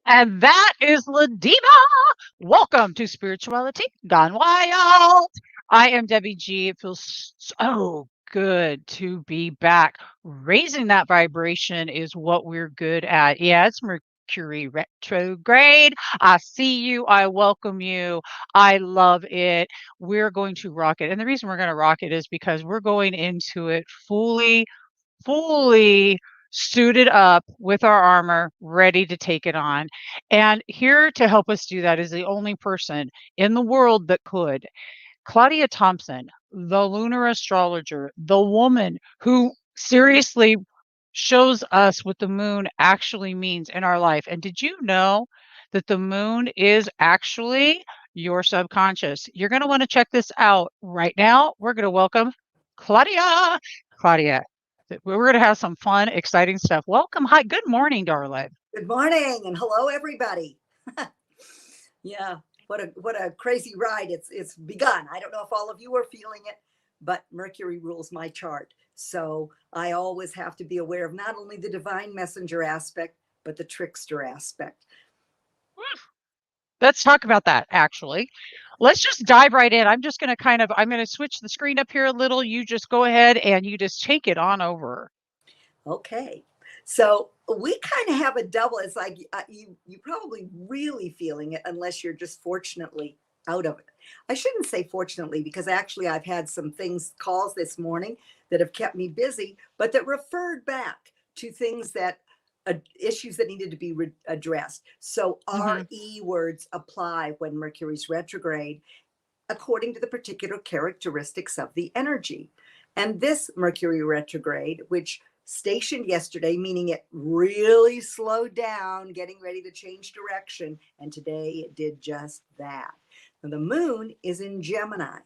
And that is Ladina. Welcome to Spirituality Gone Wild. I am Debbie G. It feels so good to be back. Raising that vibration is what we're good at. Yeah, it's Mercury Retrograde. I see you. I welcome you. I love it. We're going to rock it. And the reason we're going to rock it is because we're going into it fully suited up with our armor, ready to take it on. And here to help us do that is the only person in the world that could. Claudia Thompson, the Lunar Astrologer, the woman who seriously shows us what the moon actually means in our life. And did you know that the moon is actually your subconscious? You're going to want to check this out right now. We're going to welcome Claudia. Claudia, we're going to have some fun, exciting stuff. Welcome. Hi. Good morning, darling. Good morning and hello everybody. Yeah, what a crazy ride it's begun. I don't know if all of you are feeling it, but Mercury rules my chart. So I always have to be aware of not only the divine messenger aspect, but the trickster aspect. Let's talk about that actually. Let's just dive right in. I'm just going to I'm going to switch the screen up here a little. You just go ahead and you just take it on over. Okay. So we kind of have a double. It's like you probably really feeling it unless you're just fortunately out of it. I shouldn't say fortunately because actually I've had some calls this morning that have kept me busy, but that referred back to things that issues that needed to be addressed. So our E words apply when Mercury's retrograde according to the particular characteristics of the energy. And this Mercury retrograde, which stationed yesterday, meaning it really slowed down, getting ready to change direction. And today it did just that. Now, the moon is in Gemini.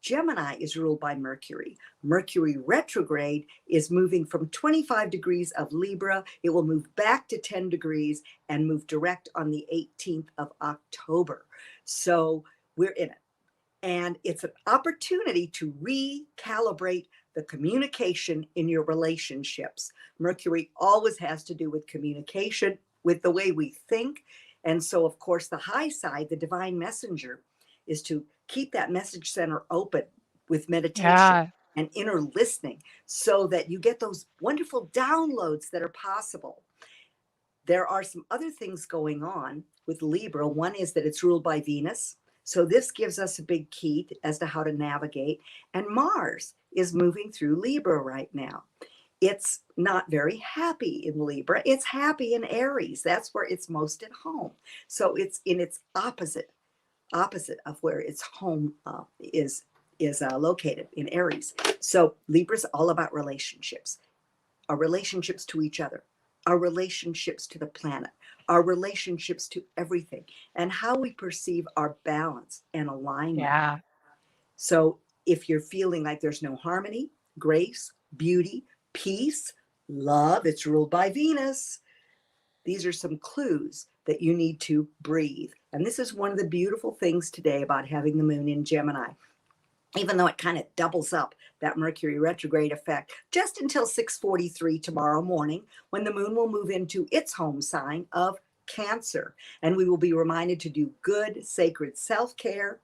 Gemini is ruled by Mercury. Mercury retrograde is moving from 25 degrees of Libra. It will move back to 10 degrees and move direct on the 18th of October. So we're in it. And it's an opportunity to recalibrate the communication in your relationships. Mercury always has to do with communication, with the way we think. And so, of course, the high side, the divine messenger, is to keep that message center open with meditation and inner listening so that you get those wonderful downloads that are possible. There are some other things going on with Libra. One is that it's ruled by Venus. So this gives us a big key as to how to navigate. And Mars is moving through Libra right now. It's not very happy in Libra. It's happy in Aries. That's where it's most at home. So it's in its opposite of where its home is located in Aries. So Libra's all about relationships, our relationships to each other, our relationships to the planet, our relationships to everything, and how we perceive our balance and alignment. Yeah. So if you're feeling like there's no harmony, grace, beauty, peace, love, it's ruled by Venus. These are some clues that you need to breathe. And this is one of the beautiful things today about having the moon in Gemini. Even though it kind of doubles up that Mercury retrograde effect, just until 6:43 tomorrow morning, when the moon will move into its home sign of Cancer. And we will be reminded to do good, sacred self-care,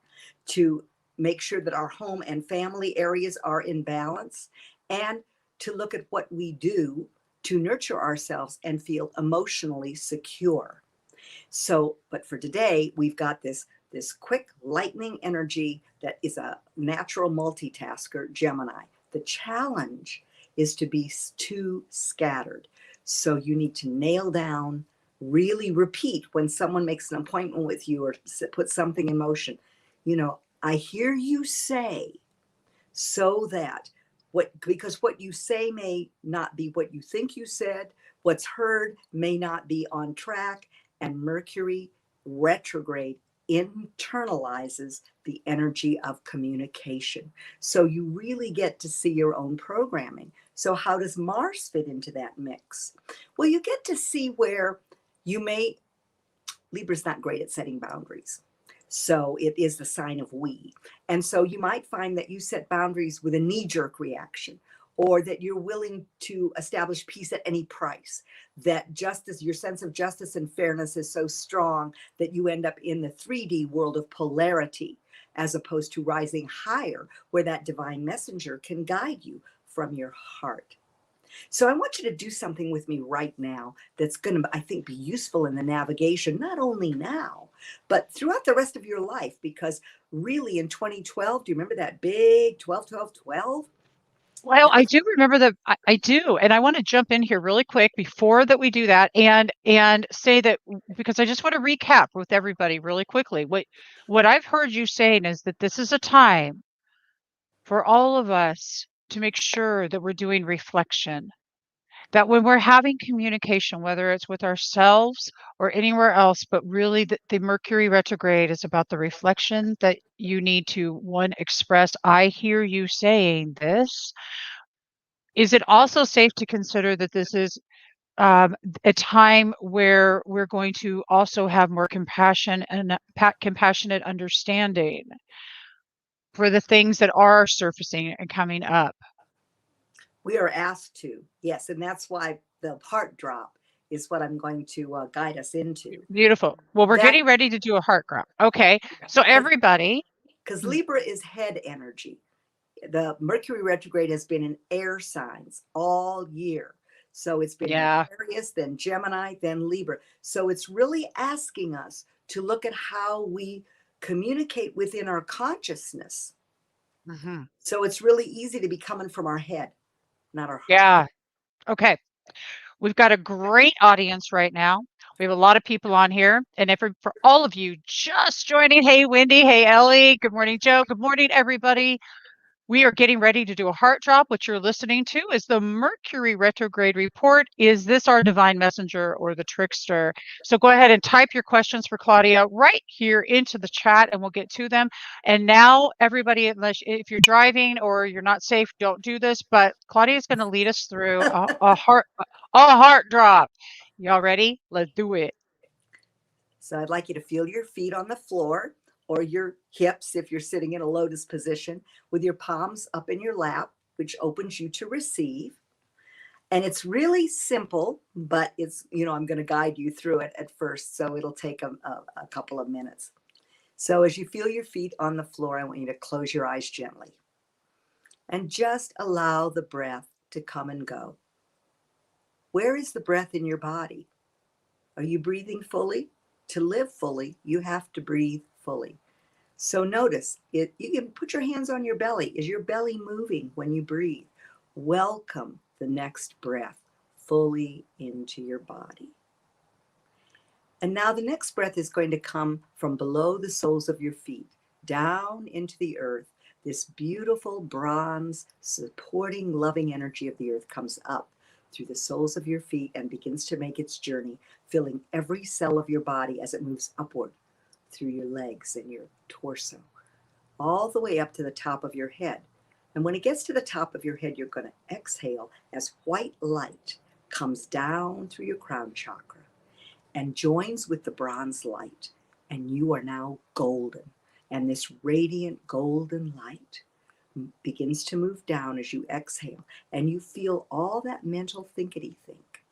to make sure that our home and family areas are in balance, and to look at what we do to nurture ourselves and feel emotionally secure. So, but for today, we've got this quick lightning energy that is a natural multitasker, Gemini. The challenge is to be too scattered. So you need to nail down, really repeat when someone makes an appointment with you or put something in motion. I hear you say, so that because what you say may not be what you think you said, what's heard may not be on track, and Mercury retrograde internalizes the energy of communication. So you really get to see your own programming. So how does Mars fit into that mix? Well, you get to see where Libra's not great at setting boundaries. So it is the sign of we. And so you might find that you set boundaries with a knee-jerk reaction, or that you're willing to establish peace at any price, that justice, your sense of justice and fairness is so strong that you end up in the 3D world of polarity, as opposed to rising higher, where that divine messenger can guide you from your heart. So I want you to do something with me right now that's going to, I think, be useful in the navigation, not only now, but throughout the rest of your life. Because really in 2012, do you remember that big 12, 12, 12? Well, That I was, do remember that I do, and I want to jump in here really quick before that we do that, and say that because I just want to recap with everybody really quickly. What I've heard you saying is that this is a time for all of us to make sure that we're doing reflection. That when we're having communication, whether it's with ourselves or anywhere else, but really the Mercury retrograde is about the reflection that you need to, one, express, I hear you saying this. Is it also safe to consider that this is a time where we're going to also have more compassion and compassionate understanding for the things that are surfacing and coming up? we are asked to, yes. And that's why the heart drop is what I'm going to guide us into. Beautiful. Well, we're That, getting ready to do a heart graph. Okay. So everybody, because mm, Libra is head energy. The Mercury retrograde has been in air signs all year. So it's been in yeah. Aquarius, then Gemini, then Libra. So it's really asking us to look at how we communicate within our consciousness. Mhm. So it's really easy to be coming from our head, not our heart. Yeah. Okay. We've got a great audience right now. We have a lot of people on here. And if for all of you just joining, hey, Wendy, hey, Ellie, good morning, Joe, good morning, everybody. We are getting ready to do a heart drop. What you're listening to is the Mercury retrograde report. Is this our divine messenger or the trickster? So go ahead and type your questions for Claudia right here into the chat and we'll get to them. And now, everybody, unless if you're driving or you're not safe, don't do this. But Claudia is going to lead us through a heart drop. Y'all ready? Let's do it. So I'd like you to feel your feet on the floor or your hips if you're sitting in a lotus position with your palms up in your lap, which opens you to receive. And it's really simple, but it's, I'm going to guide you through it at first. So it'll take a couple of minutes. So as you feel your feet on the floor, I want you to close your eyes gently and just allow the breath to come and go. Where is the breath in your body? Are you breathing fully? To live fully, you have to breathe fully. So notice it. You can put your hands on your belly. Is your belly moving when you breathe? Welcome the next breath fully into your body. And now the next breath is going to come from below the soles of your feet, down into the earth. This beautiful bronze supporting loving energy of the earth comes up through the soles of your feet and begins to make its journey, filling every cell of your body as it moves upward through your legs and your torso, all the way up to the top of your head. And when it gets to the top of your head, you're going to exhale as white light comes down through your crown chakra and joins with the bronze light. And you are now golden. And this radiant golden light begins to move down as you exhale. And you feel all that mental thinkety think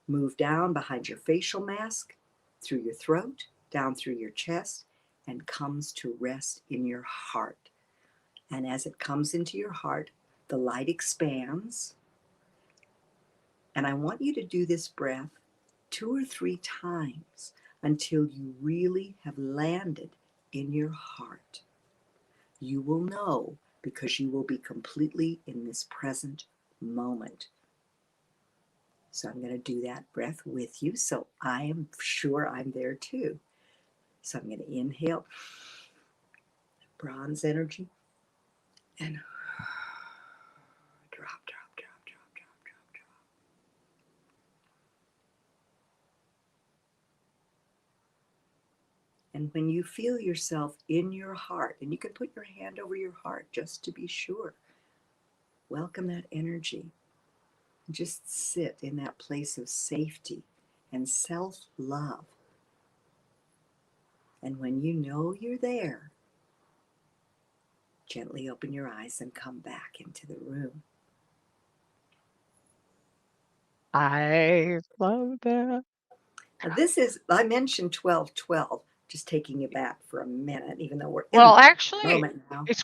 move down behind your facial mask, through your throat, down through your chest, and comes to rest in your heart. And as it comes into your heart, the light expands. And I want you to do this breath 2 or 3 times until you really have landed in your heart. You will know because you will be completely in this present moment. So I'm going to do that breath with you. So I am sure I'm there too. So I'm going to inhale bronze energy and drop, drop, drop, drop, drop, drop, drop. And when you feel yourself in your heart, and you can put your hand over your heart just to be sure, welcome that energy. Just sit in that place of safety and self-love. And when you know you're there, gently open your eyes and come back into the room. I love that. Now, this is, I mentioned 1212, just taking you back for a minute, even though we're in Well, the actually, moment now. it's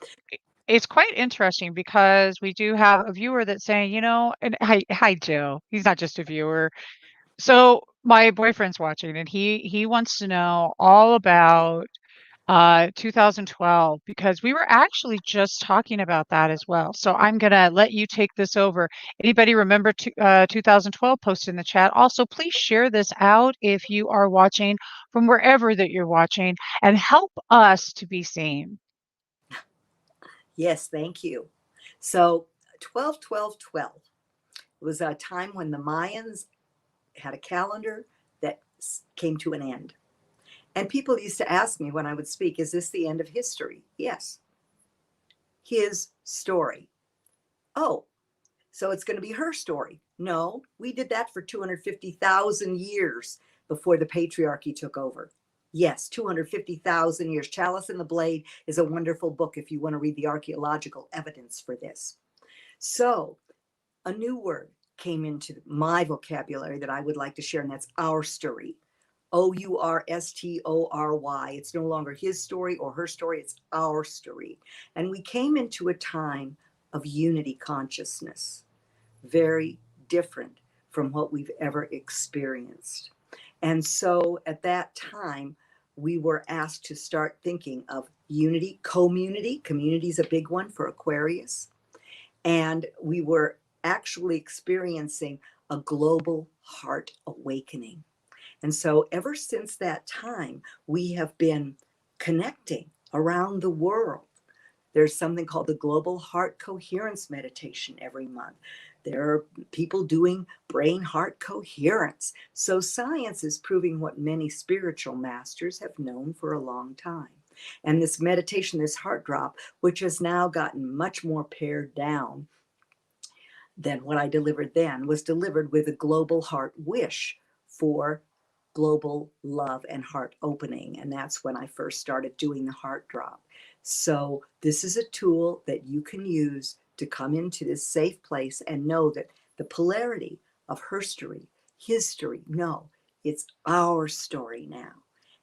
it's quite interesting because we do have a viewer that's saying, and hi Joe. He's not just a viewer. So my boyfriend's watching and he wants to know all about 2012 because we were actually just talking about that as well. So I'm gonna let you take this over. Anybody remember 2012? Post in the chat. Also, please share this out if you are watching from wherever that you're watching and help us to be seen. Yes, thank you. So 12 12 12 was a time when the Mayans had a calendar that came to an end. And people used to ask me when I would speak, is this the end of history? Yes. His story. Oh, so it's going to be her story. No, we did that for 250,000 years before the patriarchy took over. Yes, 250,000 years. Chalice and the Blade is a wonderful book if you want to read the archaeological evidence for this. So, a new word came into my vocabulary that I would like to share, and that's our story. Ourstory. It's no longer his story or her story, it's our story. And we came into a time of unity consciousness, very different from what we've ever experienced. And so at that time, we were asked to start thinking of unity, community. Community is a big one for Aquarius. And we were actually experiencing a global heart awakening. And so ever since that time, we have been connecting around the world. There's something called the Global Heart Coherence Meditation every month. There are people doing brain heart coherence. So science is proving what many spiritual masters have known for a long time. And this meditation, this heart drop, which has now gotten much more pared down than what I delivered then, was delivered with a global heart wish for global love and heart opening. And that's when I first started doing the heart drop. So this is a tool that you can use to come into this safe place and know that the polarity of her story, his story, no, it's our story now.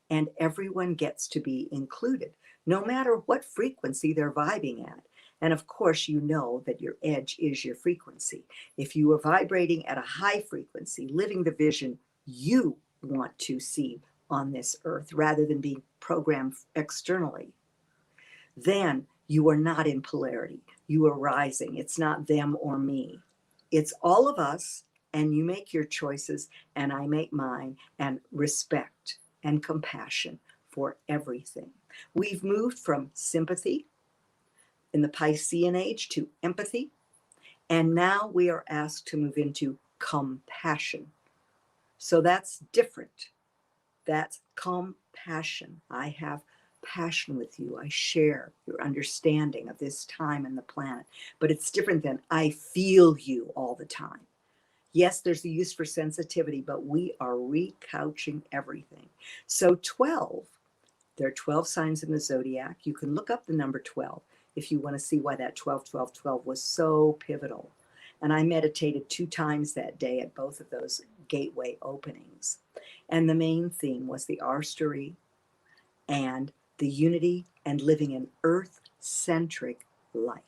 And everyone gets to be included, no matter what frequency they're vibing at. And of course, you know that your edge is your frequency. If you are vibrating at a high frequency, living the vision you want to see on this earth rather than being programmed externally, then you are not in polarity. You are rising. It's not them or me. It's all of us, and you make your choices, and I make mine, and respect and compassion for everything. We've moved from sympathy in the Piscean age to empathy, and now we are asked to move into compassion. So that's different. That's compassion. I have passion with you. I share your understanding of this time and the planet. But it's different than I feel you all the time. Yes, there's a use for sensitivity, but we are recouching everything. So 12, there are 12 signs in the zodiac. You can look up the number 12 if you want to see why that 12, 12, 12 was so pivotal. And I meditated 2 times that day at both of those gateway openings. And the main theme was the artistry and the unity and living an earth-centric life.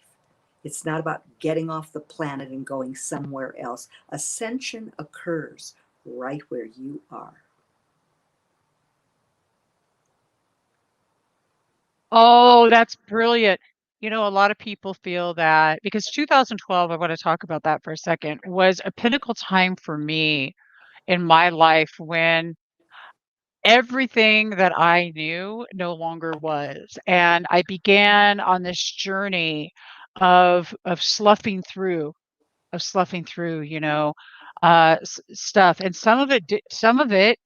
It's not about getting off the planet and going somewhere else. Ascension occurs right where you are. Oh, that's brilliant. A lot of people feel that because 2012, I want to talk about that for a second, was a pinnacle time for me in my life when everything that I knew no longer was. And I began on this journey of sloughing through, stuff. And some of it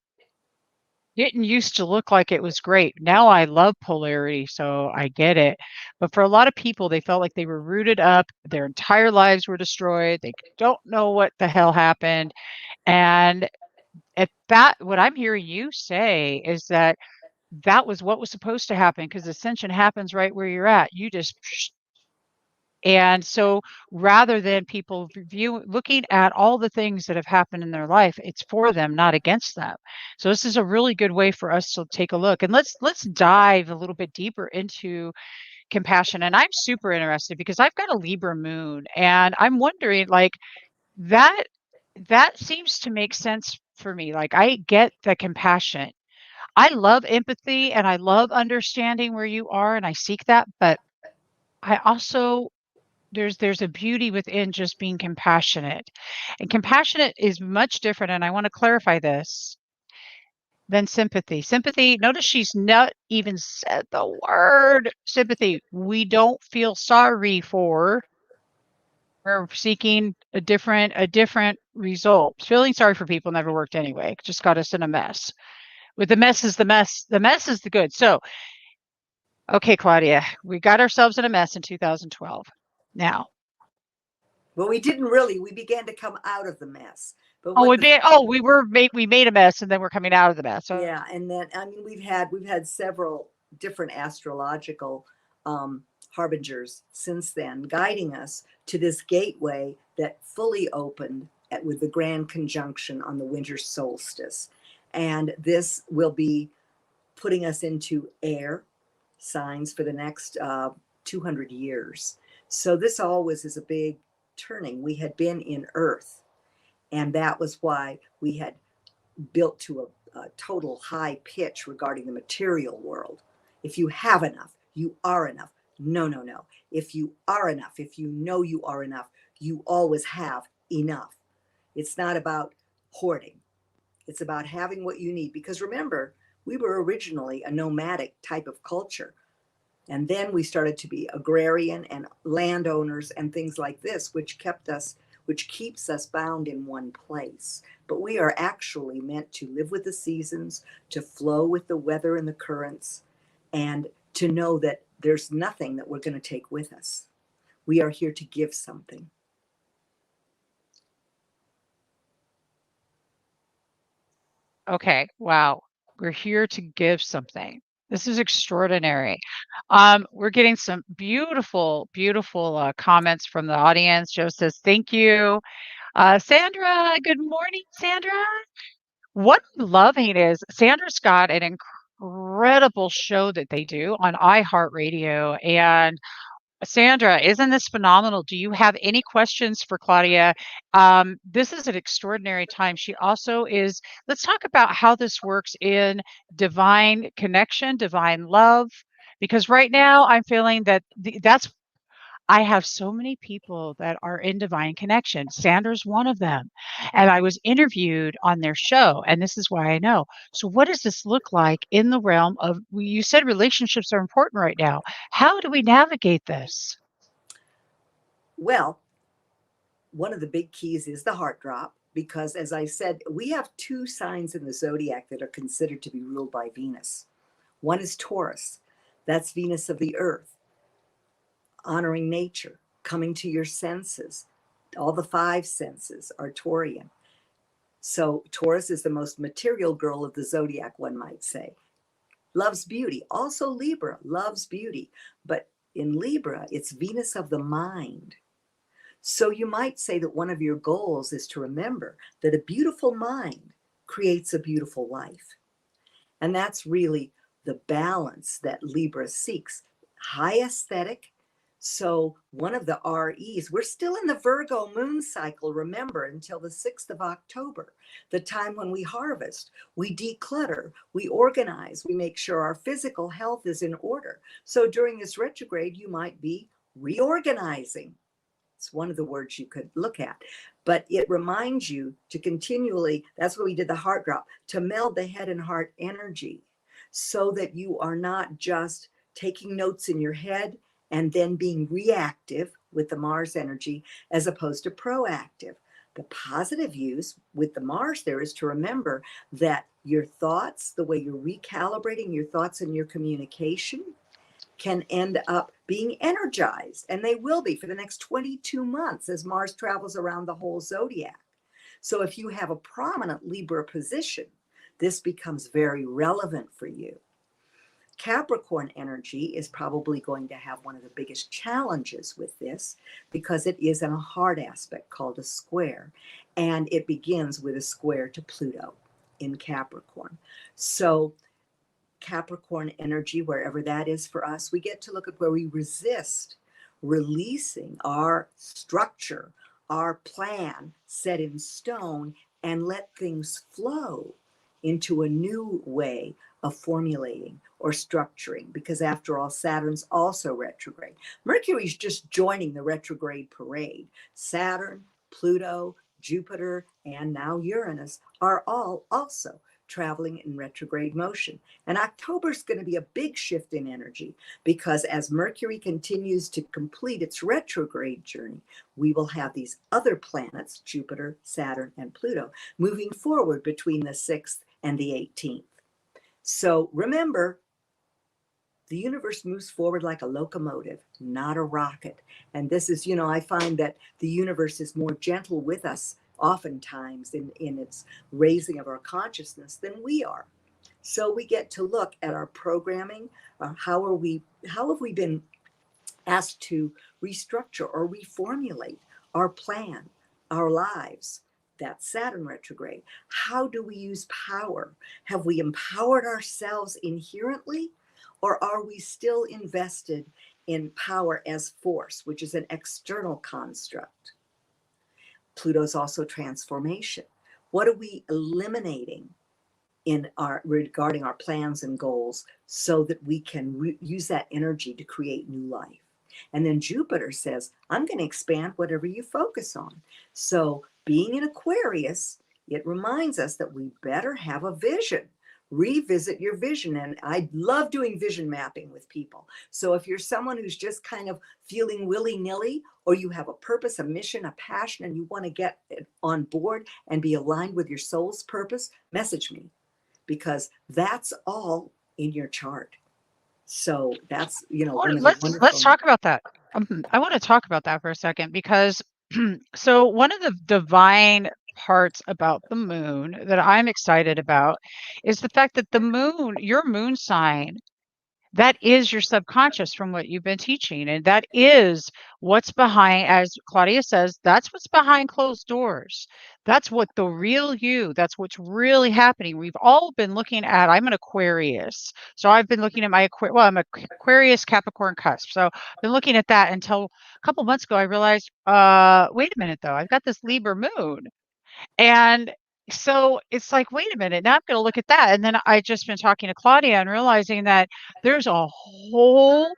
didn't used to look like it was great. Now I love polarity, so I get it. But for a lot of people, they felt like they were rooted up, their entire lives were destroyed. They don't know what the hell happened. And at that, what I'm hearing you say is that that was what was supposed to happen because ascension happens right where you're at. You just And so rather than people looking at all the things that have happened in their life, it's for them, not against them. So this is a really good way for us to take a look. And let's dive a little bit deeper into compassion. And I'm super interested because I've got a Libra moon, and I'm wondering, like, that that seems to make sense for me. Like, I get the compassion. I love empathy and I love understanding where you are, and I seek that, but I also there's a beauty within just being compassionate. And compassionate is much different, and I want to clarify this, than sympathy. Sympathy, notice she's not even said the word sympathy. We don't feel sorry for. We're seeking a different result. Feeling sorry for people never worked anyway. It just got us in a mess. With the mess is the mess. The mess is the good. So, okay, Claudia, we got ourselves in a mess in 2012. Now, Well, we didn't really. We began to come out of the mess. But oh, what the we made a mess, and then we're coming out of the mess. So, Yeah, and then I mean we've had several different astrological harbingers since then, guiding us to this gateway that fully opened with the grand conjunction on the winter solstice, and this will be putting us into air signs for the next 200 years. So this always is a big turning. We had been in Earth, and that was why we had built to a total high pitch regarding the material world. If you have enough, you are enough. No, no, no. If you are enough, if you know you are enough, you always have enough. It's not about hoarding, it's about having what you need. Because remember, we were originally a nomadic type of culture. And then we started to be agrarian and landowners and things like this, which keeps us bound in one place. But we are actually meant to live with the seasons, to flow with the weather and the currents, and to know that there's nothing that we're going to take with us. We are here to give something. okay, wow. We're here to give something. This is extraordinary. We're getting some beautiful, beautiful comments from the audience. Joe says, thank you. Sandra, good morning, Sandra. What I'm loving is Sandra's got an incredible show that they do on iHeartRadio. And Sandra, isn't this phenomenal? Do you have any questions for Claudia? This is an extraordinary time. She also is, let's talk about how this works in divine connection, divine love, because right now I'm feeling that that's I have so many people that are in divine connection. Sandra's one of them. And I was interviewed on their show, and this is why I know. So, what does this look like in the realm of, you said relationships are important right now. How do we navigate this? Well, one of the big keys is the heart drop, because, as I said, we have two signs in the zodiac that are considered to be ruled by Venus. One is Taurus, that's Venus of the earth, honoring nature, coming to your senses. All the five senses are Taurian. So Taurus is the most material girl of the zodiac, one might say. Loves beauty. Also Libra loves beauty. But in Libra, it's Venus of the mind. So you might say that one of your goals is to remember that a beautiful mind creates a beautiful life. And that's really the balance that Libra seeks. High aesthetic. So one of the REs, we're still in the Virgo moon cycle, remember, until the 6th of October, the time when we harvest, we declutter, we organize, we make sure our physical health is in order. So during this retrograde, you might be reorganizing. It's one of the words you could look at, but it reminds you to continually, that's what we did the heart drop, to meld the head and heart energy so that you are not just taking notes in your head and then being reactive with the Mars energy as opposed to proactive. The positive use with the Mars there is to remember that your thoughts, the way you're recalibrating your thoughts and your communication, can end up being energized, and they will be for the next 22 months as Mars travels around the whole zodiac. So if you have a prominent Libra position, this becomes very relevant for you. Capricorn energy is probably going to have one of the biggest challenges with this because it is in a hard aspect called a square, and it begins with a square to Pluto in Capricorn. So Capricorn energy, wherever that is for us, we get to look at where we resist releasing our structure, our plan set in stone, and let things flow into a new way of formulating or structuring. Because after all, Saturn's also retrograde. Mercury's just joining the retrograde parade. Saturn, Pluto, Jupiter, and now Uranus are all also traveling in retrograde motion. And October is going to be a big shift in energy because as Mercury continues to complete its retrograde journey, we will have these other planets, Jupiter, Saturn, and Pluto, moving forward between the 6th and the 18th. So remember, the universe moves forward like a locomotive, not a rocket. And this is, I find that the universe is more gentle with us oftentimes in its raising of our consciousness than we are. So we get to look at our programming. How have we been asked to restructure or reformulate our plan, our lives? That's Saturn retrograde. How do we use power? Have we empowered ourselves inherently, or are we still invested in power as force, which is an external construct? Pluto's also transformation. What are we eliminating in our regarding our plans and goals so that we can use that energy to create new life? And then Jupiter says, I'm going to expand whatever you focus on. So being in Aquarius, it reminds us that we better have a vision. Revisit your vision. And I love doing vision mapping with people. So if you're someone who's just kind of feeling willy-nilly, or you have a purpose, a mission, a passion, and you want to get it on board and be aligned with your soul's purpose, message me, because that's all in your chart. So that's, one of the Let's wonderful. talk about that. I want to talk about that for a second because so one of the divine parts about the moon that I'm excited about is the fact that the moon, your moon sign, that is your subconscious from what you've been teaching. And that is what's behind, as Claudia says, that's what's behind closed doors. That's what the real you, that's what's really happening. We've all been looking at, I'm an Aquarius. So I've been looking at I'm Aquarius Capricorn cusp. So I've been looking at that until a couple months ago, I realized, wait a minute though, I've got this Libra moon. And so it's like, wait a minute, now I'm going to look at that. And then I just been talking to Claudia and realizing that there's a whole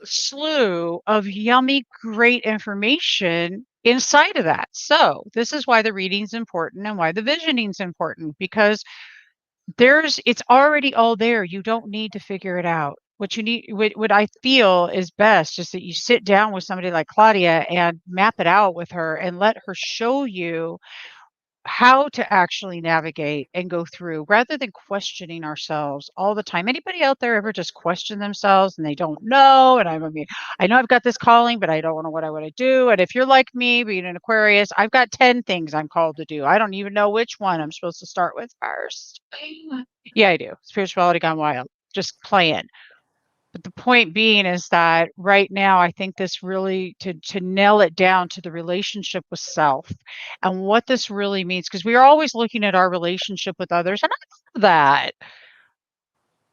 slew of yummy, great information inside of that. So this is why the reading's important and why the visioning's important, because it's already all there. You don't need to figure it out. What you need, what I feel is best is that you sit down with somebody like Claudia and map it out with her and let her show you how to actually navigate and go through rather than questioning ourselves all the time. Anybody out there ever just question themselves and they don't know? And I mean, I know I've got this calling, but I don't know what I want to do. And if you're like me, being an Aquarius, I've got 10 things I'm called to do. I don't even know which one I'm supposed to start with first. Yeah, I do. Spirituality gone wild. Just playing. But the point being is that right now, I think this really to nail it down to the relationship with self and what this really means, because we are always looking at our relationship with others, and I love that.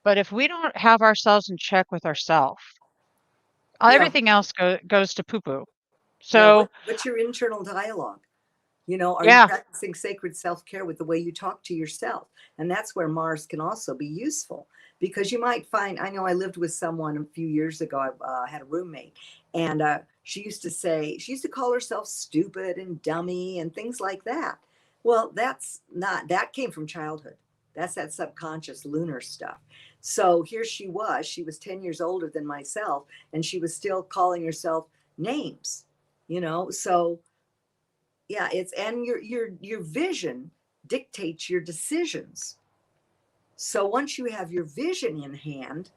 But if we don't have ourselves in check with ourselves, Yeah, everything else goes to poo poo. yeah. So What's your internal dialogue? Are you yeah, practicing sacred self-care with the way you talk to yourself? And that's where Mars can also be useful, because you might find, I know I lived with someone a few years ago. I had a roommate, and she used to call herself stupid and dummy and things like that. Well, that came from childhood. That's that subconscious lunar stuff. So here she was 10 years older than myself, and she was still calling herself names, so yeah, and your vision dictates your decisions. So once you have your vision in hand,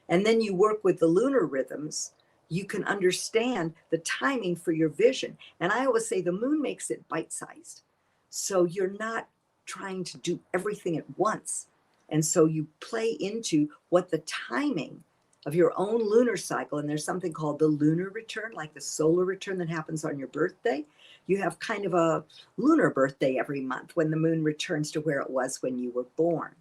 and then you work with the lunar rhythms, you can understand the timing for your vision. And I always say the moon makes it bite-sized, so you're not trying to do everything at once. And so you play into what the timing of your own lunar cycle, and there's something called the lunar return, like the solar return that happens on your birthday. You have kind of a lunar birthday every month when the moon returns to where it was when you were born.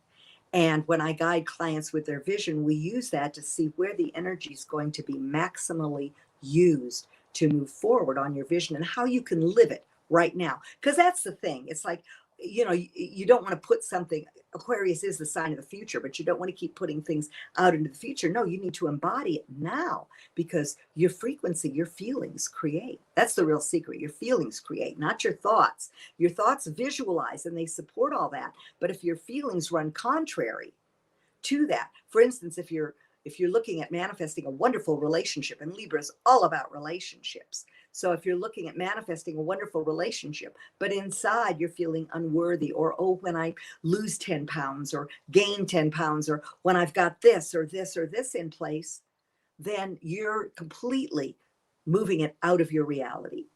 And when I guide clients with their vision, we use that to see where the energy is going to be maximally used to move forward on your vision and how you can live it right now. Because that's the thing. It's like, you don't want to put something, Aquarius is the sign of the future, but you don't want to keep putting things out into the future. No, you need to embody it now, because your frequency, your feelings create. That's the real secret. Your feelings create, not your thoughts. Your thoughts visualize and they support all that. But if your feelings run contrary to that, for instance, if you're looking at manifesting a wonderful relationship, and Libra is all about relationships. So if you're looking at manifesting a wonderful relationship, but inside you're feeling unworthy, or, oh, when I lose 10 pounds or gain 10 pounds, or when I've got this or this or this in place, then you're completely moving it out of your reality.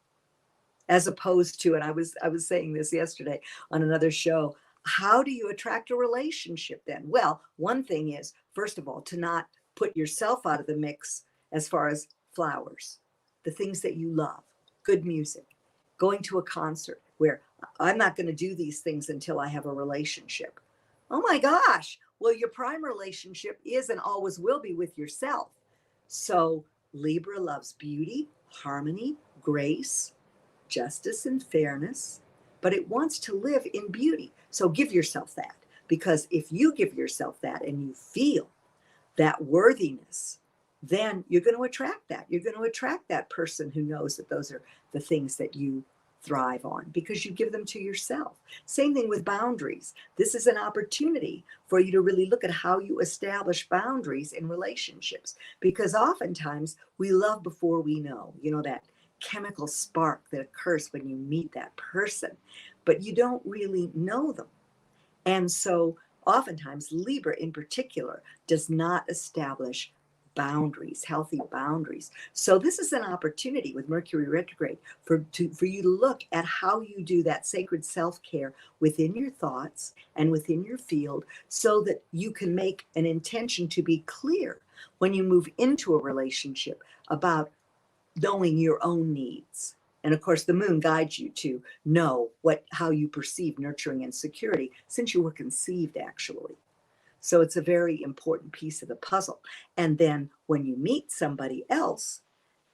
As opposed to, and I was saying this yesterday on another show, how do you attract a relationship then? Well, one thing is, first of all, to not put yourself out of the mix as far as flowers, the things that you love, good music, going to a concert where I'm not going to do these things until I have a relationship. Oh my gosh. Well, your prime relationship is and always will be with yourself. So Libra loves beauty, harmony, grace, justice, and fairness, but it wants to live in beauty. So give yourself that, because if you give yourself that and you feel that worthiness, then you're going to attract that. You're going to attract that person who knows that those are the things that you thrive on, because you give them to yourself. Same thing with boundaries. This is an opportunity for you to really look at how you establish boundaries in relationships, because oftentimes we love before we know, that chemical spark that occurs when you meet that person, but you don't really know them. And so oftentimes Libra in particular does not establish boundaries, healthy boundaries. So this is an opportunity with Mercury retrograde for you to look at how you do that sacred self-care within your thoughts and within your field, so that you can make an intention to be clear when you move into a relationship about knowing your own needs. And of course, the moon guides you to know how you perceive nurturing and security, since you were conceived actually. So it's a very important piece of the puzzle. And then when you meet somebody else,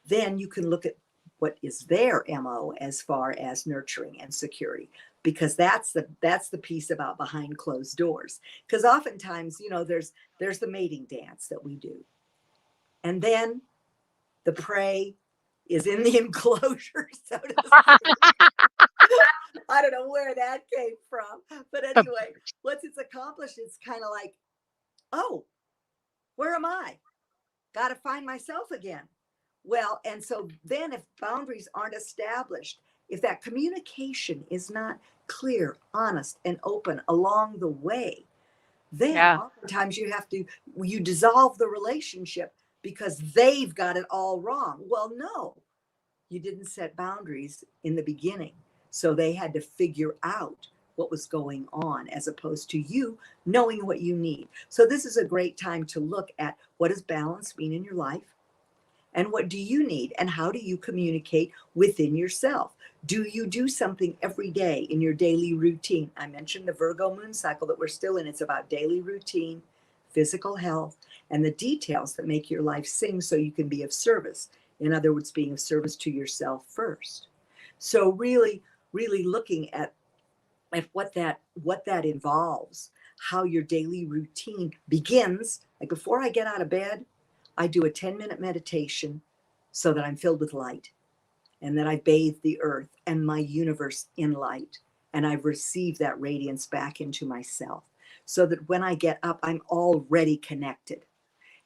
then you can look at what is their MO as far as nurturing and security, because that's the piece about behind closed doors. Because oftentimes, there's the mating dance that we do. And then the prey is in the enclosure, so to speak. I don't know where that came from. But anyway, once it's accomplished, it's kind of like, oh, where am I? Got to find myself again. Well, and so then if boundaries aren't established, if that communication is not clear, honest, and open along the way, then oftentimes you dissolve the relationship because they've got it all wrong. Well, no, you didn't set boundaries in the beginning. So they had to figure out what was going on, as opposed to you knowing what you need. So this is a great time to look at, what does balance mean in your life? And what do you need? And how do you communicate within yourself? Do you do something every day in your daily routine? I mentioned the Virgo moon cycle that we're still in. It's about daily routine, physical health, and the details that make your life sing, so you can be of service. In other words, being of service to yourself first. So really, really looking at what that involves, how your daily routine begins. Like before I get out of bed, I do a 10-minute meditation so that I'm filled with light, and that I bathe the earth and my universe in light, and I've received that radiance back into myself, so that when I get up, I'm already connected.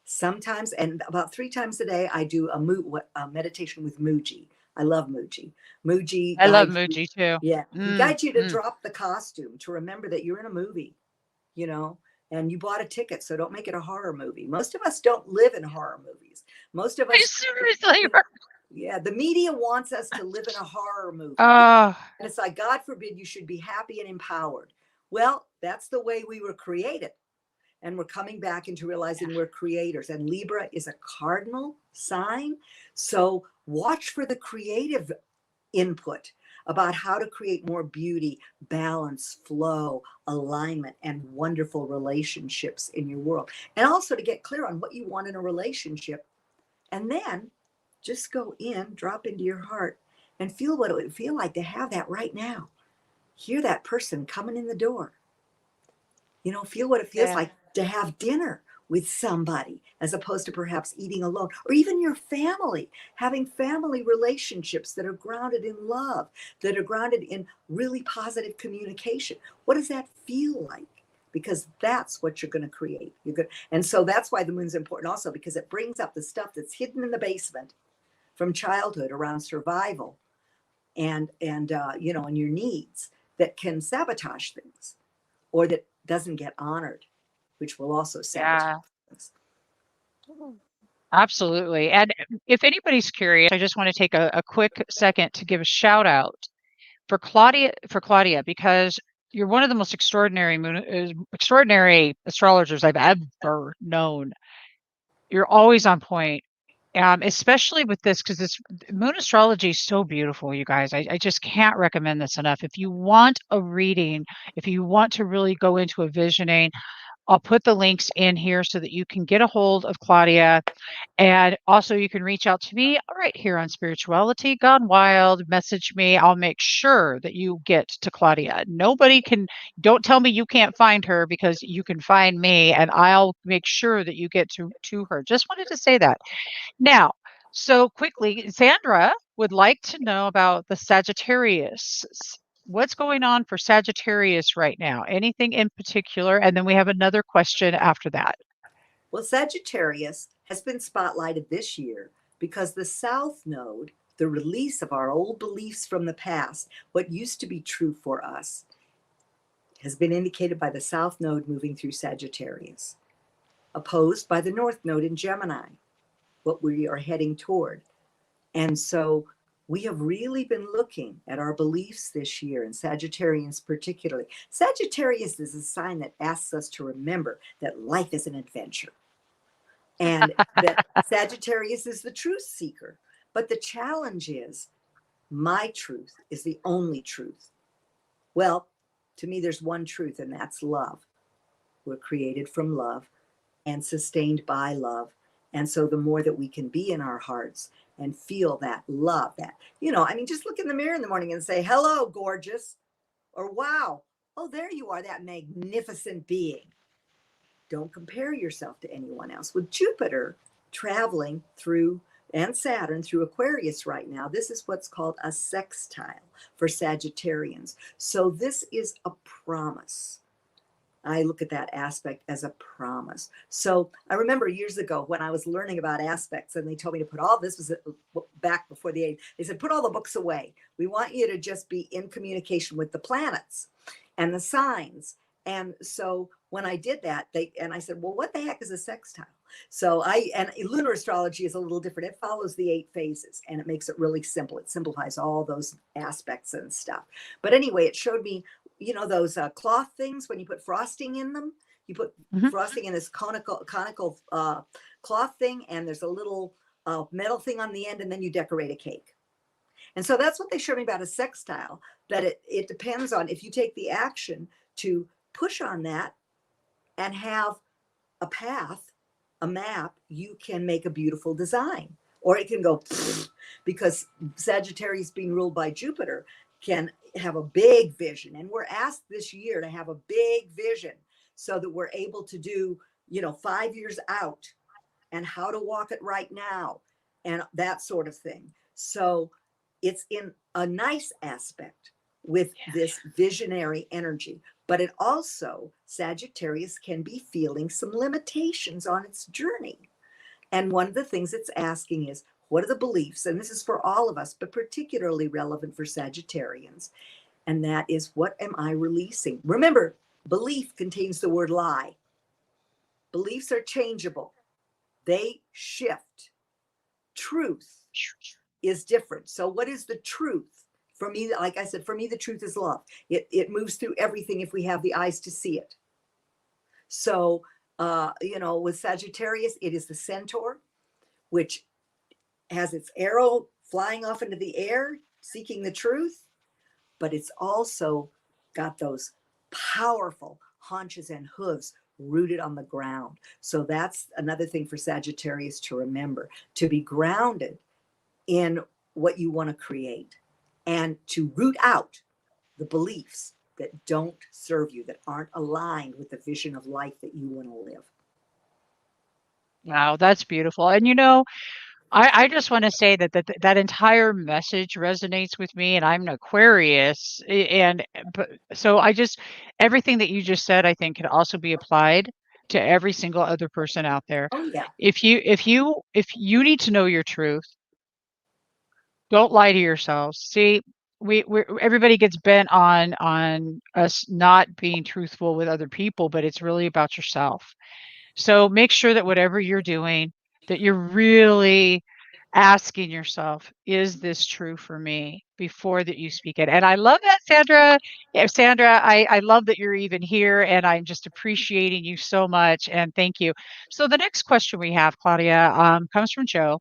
Sometimes, and about 3 times a day, I do a meditation with Muji. I love Muji. Muji I love guides you. Muji too. Yeah, he guides you to drop the costume, to remember that you're in a movie, and you bought a ticket, so don't make it a horror movie. Most of us don't live in horror movies. Most of us, Seriously. yeah, the media wants us to live in a horror movie. Oh, And it's like, God forbid you should be happy and empowered. Well, that's the way we were created. And we're coming back into realizing we're creators. And Libra is a cardinal sign. So watch for the creative input about how to create more beauty, balance, flow, alignment, and wonderful relationships in your world. And also to get clear on what you want in a relationship. And then just go in, drop into your heart, and feel what it would feel like to have that right now. Hear that person coming in the door. You know, feel what it feels Yeah. like to have dinner with somebody as opposed to perhaps eating alone, or even your family, having family relationships that are grounded in love, that are grounded in really positive communication. What does that feel like? Because that's what you're going to create. You're good. And so that's why the moon's important also, because it brings up the stuff that's hidden in the basement from childhood around survival and you know, and your needs that can sabotage things, or that doesn't get honored, which will also sabotage Yeah. things. Absolutely. And if anybody's curious, I just want to take a quick second to give a shout out for Claudia, because you're one of the most extraordinary astrologers I've ever known. You're always on point. Especially with this, because this moon astrology is so beautiful, you guys. I just can't recommend this enough. If you want a reading, if you want to really go into a visioning, I'll put the links in here so that you can get a hold of Claudia. And also, you can reach out to me right here on Spirituality Gone Wild. Message me. I'll make sure that you get to Claudia. Nobody can, don't tell me you can't find her, because you can find me and I'll make sure that you get to her. Just wanted to say that. Now, so quickly, Sandra would like to know about the Sagittarius. What's going on for Sagittarius right now? Anything in particular? And then we have another question after that. Well, Sagittarius has been spotlighted this year because the South Node, the release of our old beliefs from the past, what used to be true for us, has been indicated by the South Node moving through Sagittarius, opposed by the North Node in Gemini, what we are heading toward. And so we have really been looking at our beliefs this year, and Sagittarians particularly. Sagittarius is a sign that asks us to remember that life is an adventure, and that Sagittarius is the truth seeker. But the challenge is, my truth is the only truth. Well, to me, there's one truth, and that's love. We're created from love and sustained by love. And so the more that we can be in our hearts and feel that love, that, you know, I mean, just look in the mirror in the morning and say, hello, gorgeous, or wow, oh, there you are, that magnificent being. Don't compare yourself to anyone else. With Jupiter traveling through, and Saturn through Aquarius right now, this is what's called a sextile for Sagittarians. So this is a promise. I look at that aspect as a promise. So I remember years ago when I was learning about aspects, and they told me to put all this, was back before the age, they said, put all the books away. We want you to just be in communication with the planets and the signs. And so when I did that, I said, well, what the heck is a sextile? So and lunar astrology is a little different. It follows the 8 phases and it makes it really simple. It simplifies all those aspects and stuff. But anyway, it showed me, you know, those cloth things when you put frosting in them. You put frosting in this conical cloth thing, and there's a little metal thing on the end, and then you decorate a cake. And so that's what they showed me about a sextile, that it depends on if you take the action to push on that and have a path, a map, you can make a beautiful design. Or it can go, because Sagittarius being ruled by Jupiter can have a big vision. And we're asked this year to have a big vision so that we're able to do, you know, 5 years out and how to walk it right now and that sort of thing. So it's in a nice aspect with this visionary energy, but it also, Sagittarius can be feeling some limitations on its journey. And one of the things it's asking is, what are the beliefs? And this is for all of us, but particularly relevant for Sagittarians. And that is, what am I releasing? Remember, belief contains the word lie. Beliefs are changeable. They shift. Truth is different. So what is the truth? For me, like I said, for me, the truth is love. It moves through everything if we have the eyes to see it. So With Sagittarius, it is the centaur, which has its arrow flying off into the air, seeking the truth, but it's also got those powerful haunches and hooves rooted on the ground. So that's another thing for Sagittarius to remember, to be grounded in what you want to create and to root out the beliefs that don't serve you, that aren't aligned with the vision of life that you want to live. Wow, that's beautiful. And I just want to say that entire message resonates with me, and I'm an Aquarius, so everything that you just said, I think, can also be applied to every single other person out there. Oh, yeah. If you need to know your truth, don't lie to yourselves. See, we everybody gets bent on us not being truthful with other people, but it's really about yourself. So make sure that whatever you're doing, that you're really asking yourself, is this true for me before that you speak it? And I love that, Sandra. Yeah, Sandra, I love that you're even here and I'm just appreciating you so much. And thank you. So the next question we have, Claudia, comes from Joe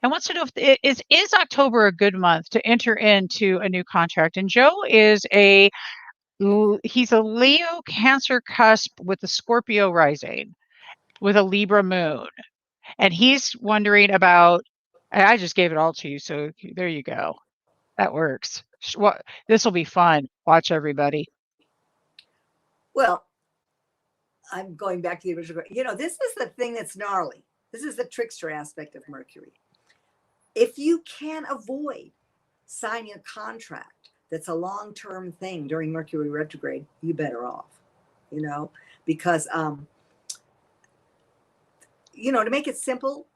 and wants to know if is October a good month to enter into a new contract? And Joe he's a Leo Cancer cusp with a Scorpio rising with a Libra moon. And he's wondering about, I just gave it all to you. So there you go. That works. What this will be fun. Watch everybody. Well, I'm going back to the original. This is the thing that's gnarly. This is the trickster aspect of Mercury. If you can avoid signing a contract that's a long-term thing during Mercury retrograde, you better off, because to make it simple,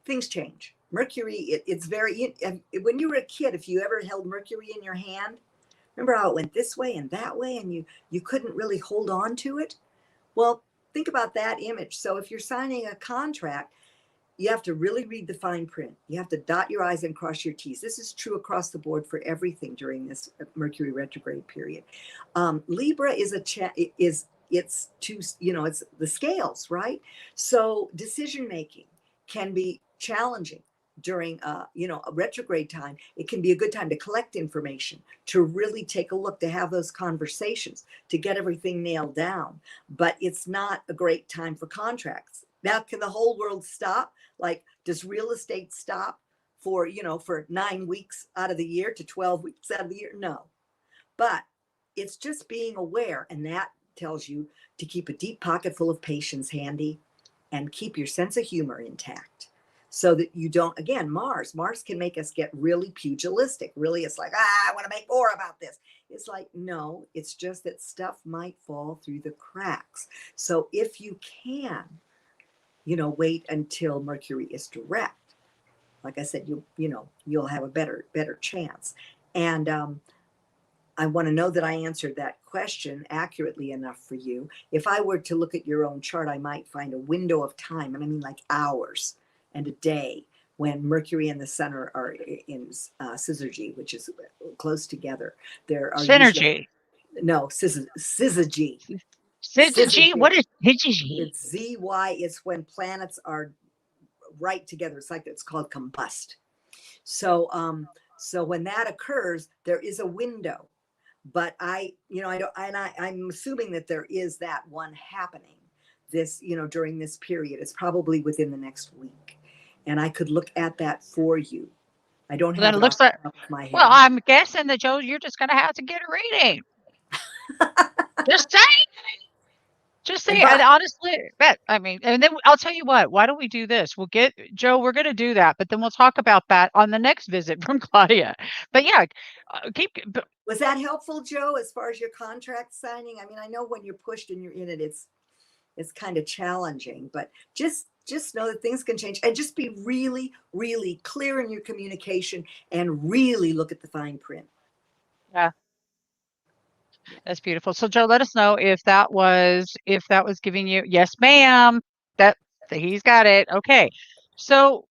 things change. Mercury, it's very, when you were a kid, if you ever held Mercury in your hand, remember how it went this way and that way, and you couldn't really hold on to it? Well, think about that image. So if you're signing a contract, you have to really read the fine print. You have to dot your I's and cross your T's. This is true across the board for everything during this Mercury retrograde period. Libra is it's two, it's the scales, right? So decision making can be challenging during a retrograde time. It can be a good time to collect information, to really take a look, to have those conversations, to get everything nailed down. But it's not a great time for contracts. Now, can the whole world stop? Like, does real estate stop for 9 weeks out of the year to 12 weeks out of the year? No. But it's just being aware, and that tells you to keep a deep pocket full of patience handy and keep your sense of humor intact, so that you don't, again, Mars can make us get really pugilistic. Really, it's like, I want to make more about this. It's like, no, it's just that stuff might fall through the cracks. So if you can, wait until Mercury is direct, like I said, you'll have a better chance. And I want to know that I answered that question accurately enough for you. If I were to look at your own chart, I might find a window of time, and I mean like hours and a day, when Mercury and the Sun are in syzygy, which is close together. There are usually Synergy. no syzygy. Synergy. What is synergy? It's ZY. It's when planets are right together. It's called combust. So when that occurs, there is a window. But I'm assuming that there is that one happening during this period. It's probably within the next week, and I could look at that for you. I don't Then have it it off looks like, my well, head. I'm guessing that Joe, you're just going to have to get a reading. Just say. Just say, and But honestly, I mean, and then I'll tell you what, why don't we do this? We'll get Joe, we're going to do that, but then we'll talk about that on the next visit from Claudia. But yeah, was that helpful, Joe, as far as your contract signing? I mean, I know when you're pushed and you're in it, it's kind of challenging, but just know that things can change, and just be really, really clear in your communication and really look at the fine print. yeah, that's beautiful. So Joe, let us know if that was giving you, yes, ma'am, that he's got it. Okay. So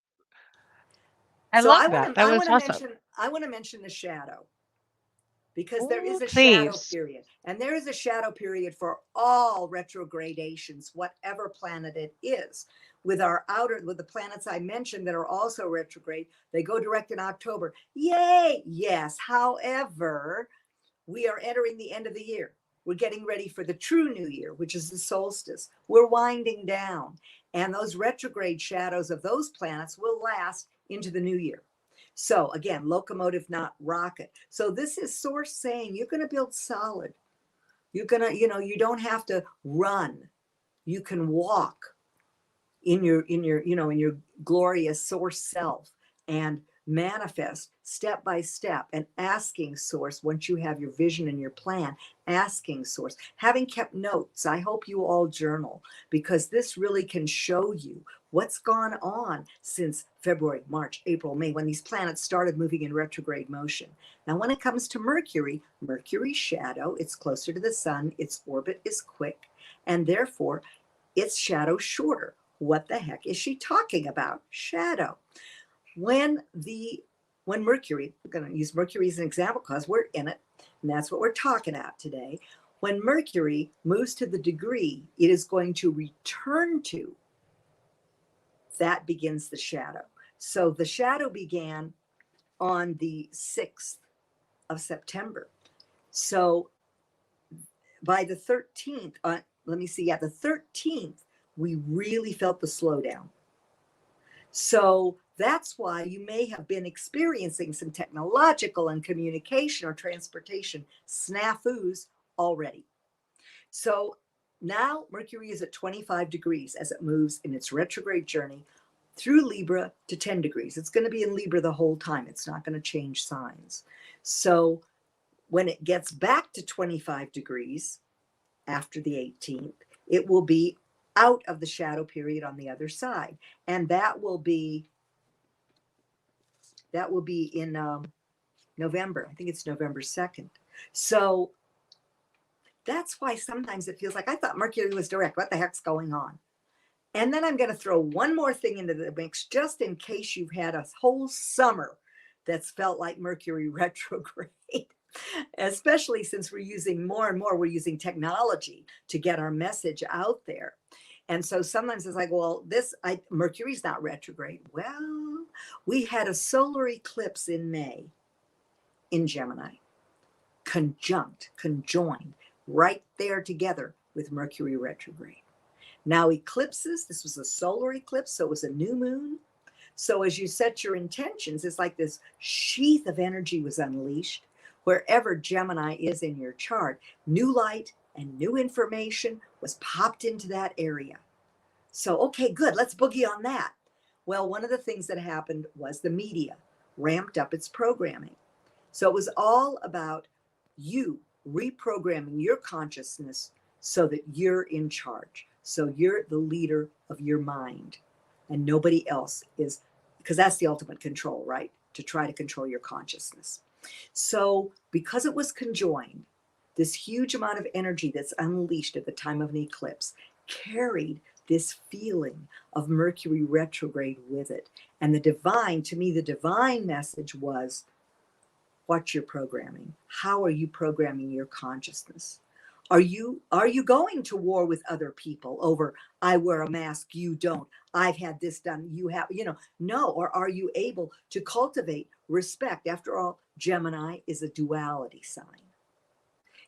I So love that. That was awesome. I want to mention the shadow. because there Oh, is a shadow please. period. And there is a shadow period for all retrogradations, whatever planet it is. With the planets I mentioned that are also retrograde, they go direct in October. Yay! Yes. However, we are entering the end of the year. We're getting ready for the true new year, which is the solstice. We're winding down. And those retrograde shadows of those planets will last into the new year. So again, locomotive, not rocket. So this is source saying you're going to build solid. You're going to, you don't have to run. You can walk in your glorious source self and manifest step by step, and asking source, once you have your vision and your plan, asking source, having kept notes. I hope you all journal, because this really can show you what's gone on since February, March, April, May, when these planets started moving in retrograde motion. Now when it comes to Mercury's shadow, it's closer to the sun, its orbit is quick, and therefore its shadow shorter. What the heck is she talking about? Shadow. When Mercury, we're going to use Mercury as an example because we're in it, and that's what we're talking about today. When Mercury moves to the degree it is going to return to, that begins the shadow. So the shadow began on the 6th of September. So by the 13th, let me see, the 13th, we really felt the slowdown. So that's why you may have been experiencing some technological and communication or transportation snafus already. So now Mercury is at 25 degrees as it moves in its retrograde journey through Libra to 10 degrees. It's going to be in Libra the whole time. It's not going to change signs. So when it gets back to 25 degrees after the 18th, it will be out of the shadow period on the other side. And that will be in November. I think it's November 2nd. So that's why sometimes it feels like, I thought Mercury was direct. What the heck's going on? And then I'm going to throw one more thing into the mix, just in case you've had a whole summer that's felt like Mercury retrograde, especially since we're using more and more, we're using technology to get our message out there. And so sometimes it's like, well, Mercury's not retrograde. Well, we had a solar eclipse in May in Gemini, conjoined, right there together with Mercury retrograde. Now eclipses, this was a solar eclipse, so it was a new moon. So as you set your intentions, it's like this sheath of energy was unleashed. Wherever Gemini is in your chart, new light and new information was popped into that area. So, okay, good, let's boogie on that. Well, one of the things that happened was the media ramped up its programming. So it was all about you reprogramming your consciousness so that you're in charge. So you're the leader of your mind, and nobody else is, because that's the ultimate control, right? To try to control your consciousness. So because it was conjoined, this huge amount of energy that's unleashed at the time of an eclipse carried this feeling of Mercury retrograde with it. And to me, the divine message was, what you're programming. How are you programming your consciousness? Are you going to war with other people over, I wear a mask, you don't, I've had this done, you have, no. Or are you able to cultivate respect? After all, Gemini is a duality sign.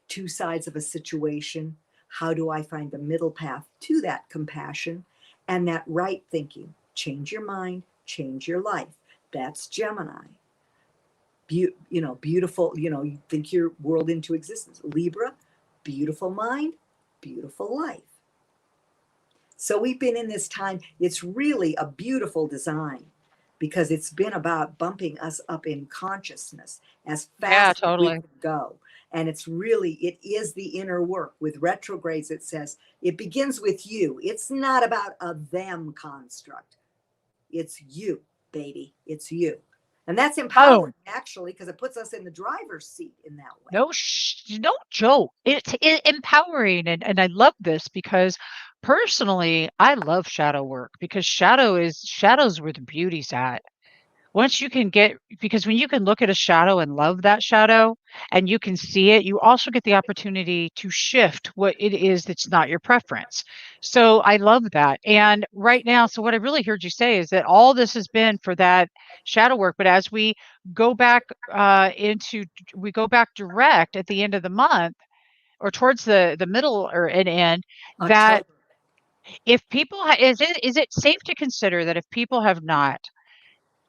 Two sides of a situation. How do I find the middle path to that compassion and that right thinking? Change your mind, change your life. That's Gemini. Beautiful, you think your world into existence. Libra, beautiful mind, beautiful life. So we've been in this time. It's really a beautiful design because it's been about bumping us up in consciousness as Yeah, fast as we totally. can go. And it is the inner work. With retrogrades, it says it begins with you. It's not about a them construct. It's you, baby. It's you. And that's Oh, empowering, actually, because it puts us in the driver's seat in that way. no joke. It's empowering, and I love this because personally, I love shadow work because shadows where the beauty's at. once you can get, because when you can look at a shadow and love that shadow and you can see it, you also get the opportunity to shift what it is that's not your preference. So I love that. And right now, so what I really heard you say is that all this has been for that shadow work, but as we go back into, we go back direct at the end of the month or towards the middle or an end, that October. if people, is it safe to consider that if people have not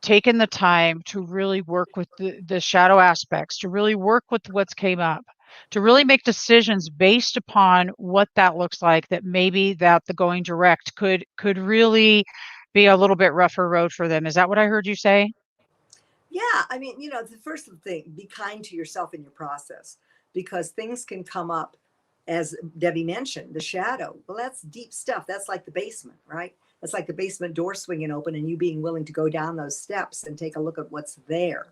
taken the time to really work with the shadow aspects, to really work with what's came up, to really make decisions based upon what that looks like, that maybe that the going direct could really be a little bit rougher road for them. Is that what I heard you say? Yeah, I mean, the first thing, be kind to yourself in your process because things can come up, as Debbie mentioned, the shadow. Well, that's deep stuff. That's like the basement, right? That's like the basement door swinging open and you being willing to go down those steps and take a look at what's there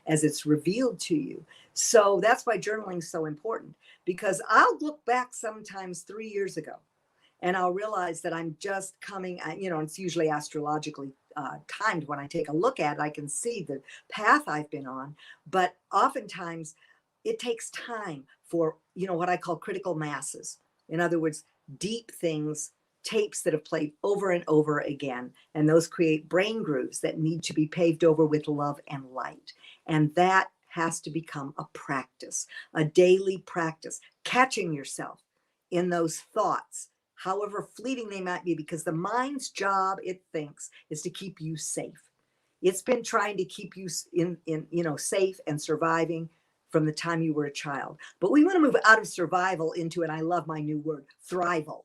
as it's revealed to you. So that's why journaling is so important because I'll look back sometimes 3 years ago and I'll realize that I'm just coming, it's usually astrologically timed. When I take a look at it, I can see the path I've been on. But oftentimes it takes time for, what I call critical masses. In other words, deep things, tapes that have played over and over again. And those create brain grooves that need to be paved over with love and light. And that has to become a practice, a daily practice, catching yourself in those thoughts, however fleeting they might be, because the mind's job, it thinks, is to keep you safe. It's been trying to keep you safe and surviving from the time you were a child. But we want to move out of survival into, and I love my new word, thrival.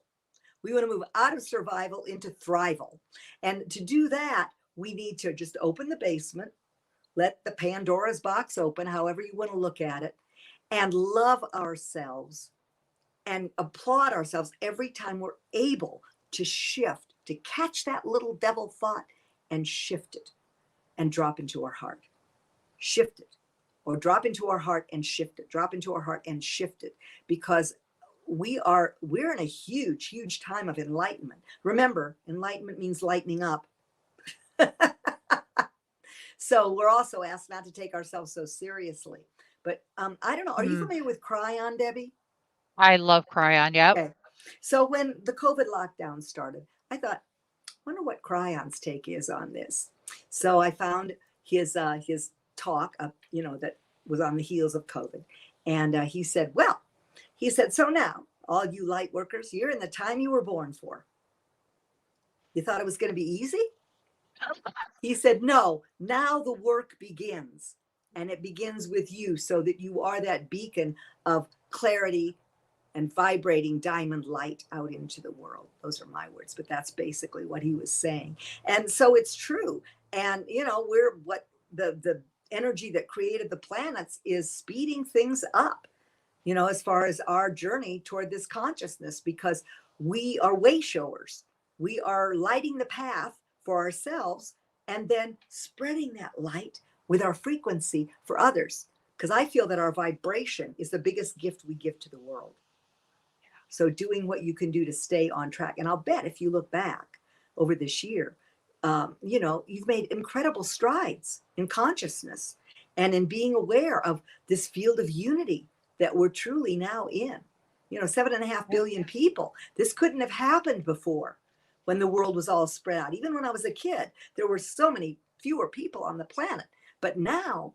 We want to move out of survival into thrival. And to do that, we need to just open the basement, let the Pandora's box open, however you want to look at it, and love ourselves and applaud ourselves every time we're able to shift, to catch that little devil thought and shift it and drop into our heart. Shift it or drop into our heart and shift it, drop into our heart and shift it, because we're in a huge time of enlightenment. Remember, enlightenment means lightening up. So we're also asked not to take ourselves so seriously. But I don't know, are you Hmm. familiar with Cryon, Debbie? I love Cryon. Yep. Okay. So when the COVID lockdown started, I thought, wonder what Cryon's take is on this. So I found his talk, that was on the heels of COVID, and he said, so now, all you light workers, you're in the time you were born for. You thought it was going to be easy? He said, no, now the work begins. And it begins with you so that you are that beacon of clarity and vibrating diamond light out into the world. Those are my words, but that's basically what he was saying. And so it's true. And we're what the energy that created the planets is speeding things up, as far as our journey toward this consciousness, because we are way showers. We are lighting the path for ourselves and then spreading that light with our frequency for others. Because I feel that our vibration is the biggest gift we give to the world. So doing what you can do to stay on track. And I'll bet if you look back over this year, you've made incredible strides in consciousness and in being aware of this field of unity that we're truly now in. 7.5 billion people. This couldn't have happened before when the world was all spread out. Even when I was a kid, there were so many fewer people on the planet. But now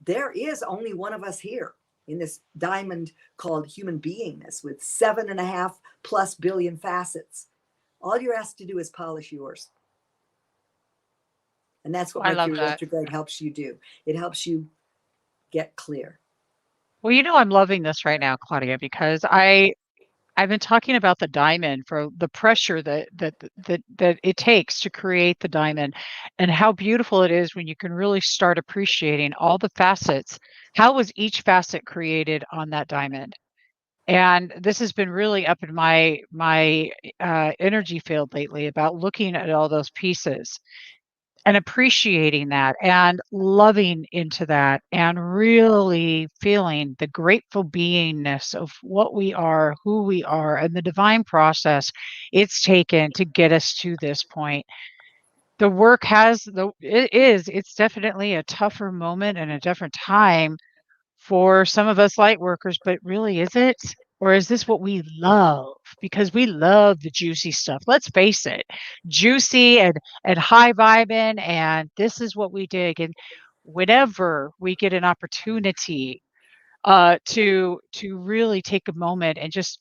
there is only one of us here in this diamond called human beingness with 7.5+ billion facets. All you're asked to do is polish yours. And that's what I love Mercury that. Retrograde helps you do. It helps you get clear. Well, I'm loving this right now, Claudia, because I've been talking about the diamond, for the pressure that it takes to create the diamond, and how beautiful it is when you can really start appreciating all the facets. How was each facet created on that diamond? And this has been really up in my energy field lately, about looking at all those pieces and appreciating that and loving into that and really feeling the grateful beingness of what we are, who we are, and the divine process it's taken to get us to this point. the work has the it is, it's definitely a tougher moment and a different time for some of us light workers, but really, is it? Or is this what we love? Because we love the juicy stuff. Let's face it, juicy and high vibing, and this is what we dig. And whenever we get an opportunity to really take a moment and just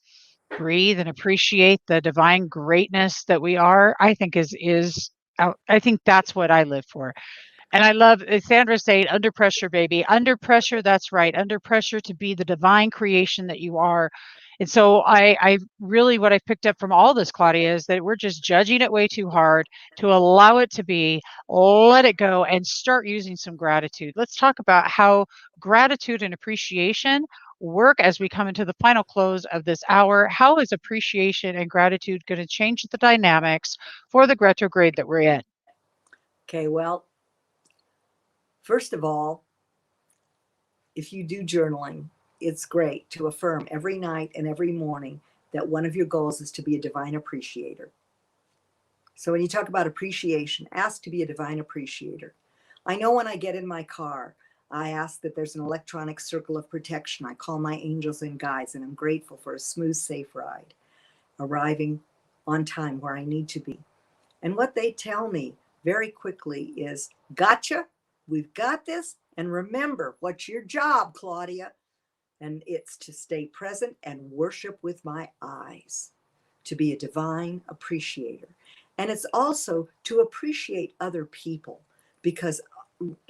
breathe and appreciate the divine greatness that we are, I think I think that's what I live for. And I love Sandra saying, under pressure, baby. Under pressure, that's right. Under pressure to be the divine creation that you are. And so I really, what I picked up from all this, Claudia, is that we're just judging it way too hard to allow it to be, let it go, and start using some gratitude. Let's talk about how gratitude and appreciation work as we come into the final close of this hour. How is appreciation and gratitude going to change the dynamics for the retrograde that we're in? Okay, well, first of all, if you do journaling, it's great to affirm every night and every morning that one of your goals is to be a divine appreciator. So when you talk about appreciation, ask to be a divine appreciator. I know when I get in my car, I ask that there's an electronic circle of protection. I call my angels and guides, and I'm grateful for a smooth, safe ride, arriving on time where I need to be. And what they tell me very quickly is, gotcha, we've got this. And remember, what's your job, Claudia? And it's to stay present and worship with my eyes, to be a divine appreciator. And it's also to appreciate other people, because